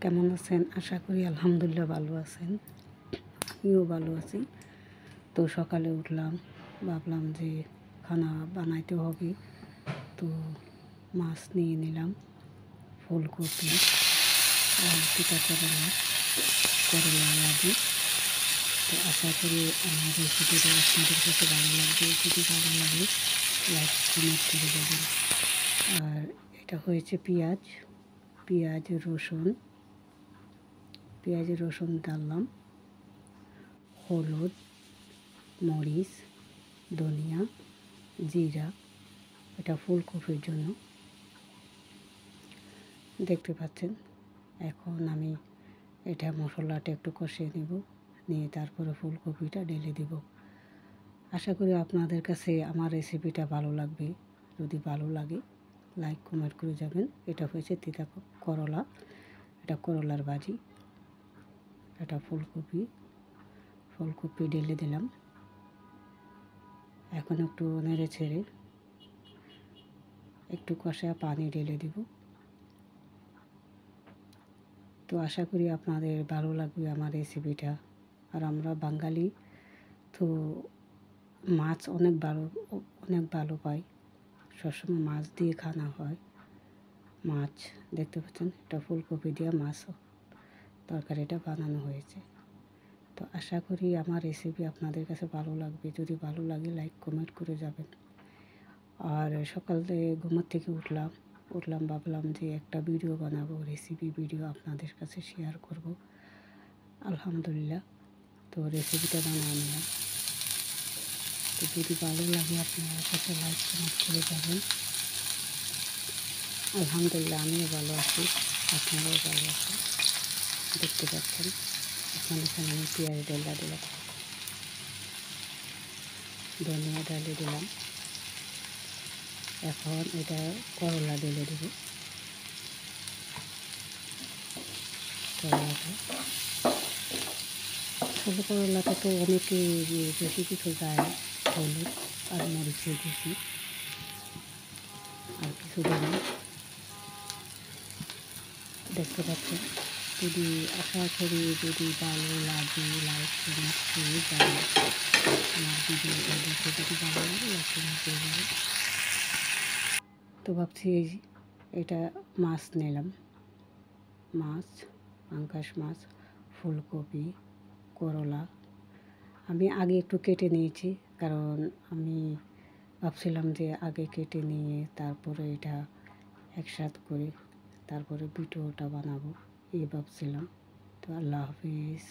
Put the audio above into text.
কেমন আছেন? আশা করি আলহামদুলিল্লাহ ভালো আছেন। আমিও ভালো আছি। তো সকালে উঠলাম, ভাবলাম যে খানা বানাইতে হবে, তো মাছ নিয়ে নিলাম, ফুলকপি আর পিতা করলা লাগে। তো আশা করি আমার রেসিপিটা আপনাদের কাছে ভালো লাগবে। যদি ভালো লাগে লাইক কমেন্ট করে দেবেন। আর এটা হয়েছে পেঁয়াজ রসুন ডাললাম, হলুদ, মরিচ, ধনিয়া, জিরা। এটা ফুলকপির জন্য দেখতে পাচ্ছেন। এখন আমি এটা মশলাটা একটু কষিয়ে নেব, নিয়ে তারপরে ফুলকপিটা ঢেলে দেব। আশা করি আপনাদের কাছে আমার রেসিপিটা ভালো লাগবে। যদি ভালো লাগে লাইক কমেন্ট করে যাবেন। এটা হয়েছে তিতা করলা, এটা করলার ভাজি। এটা ফুলকপি ঢেলে দিলাম। এখন একটু নেড়ে ছেড়ে একটু কষা পানি ঢেলে দিব। তো আশা করি আপনাদের ভালো লাগবে আমার রেসিপিটা। আর আমরা বাঙালি, তো মাছ অনেক ভালো পাই। সবসময় মাছ দিয়ে খানা হয়। মাছ দেখতে পাচ্ছেন, এটা ফুলকপি দিয়ে মাছ তরকারিটা বানানো হয়েছে। তো আশা করি আমার রেসিপি আপনাদের কাছে ভালো লাগবে। যদি ভালো লাগে লাইক কমেন্ট করে যাবেন। আর সকালে ঘুমের থেকে উঠলাম, ভাবলাম যে একটা ভিডিও বানাবো, রেসিপি ভিডিও আপনাদের কাছে শেয়ার করব। আলহামদুলিল্লাহ, তো রেসিপিটা বানিয়ে নিলাম। তো যদি ভালো লাগে আপনার কাছে লাইক কমেন্ট করে যাবেন। আলহামদুলিল্লাহ, আমিও ভালো আছি, আপনারাও ভালো আছেন। দেখতে পাচ্ছেন এখন এখানে আমি পেঁয়াজ ডালা দিলাম, ধনিয়া ডালে দিলাম। এখন এটা করলা ঢেলে দেব। করলাটা তো অনেকে বেশি কিছু দেয়, হলুদ আর মরিচের বেশি, আর কিছু দেয়। দেখতে পাচ্ছেন। যদি আশা করি যদি ভালো লাগে লাইক কমেন্ট করে যাবেন। আমার ভিডিওটা দেখে যদি ভালো লাগে লাইক কমেন্ট করে যাবেন। তো ভাবছি এটা মাছ নিলাম, পাঙ্গাস মাছ, ফুলকপি, করলা আমি আগে একটু কেটে নিয়েছি, কারণ আমি ভাবছিলাম যে আগে কেটে নিয়ে তারপরে এটা একসাথে করে তারপরে ভিডিওটা বানাবো, এই ভাবছিলাম। তো আল্লাহ হাফিজ।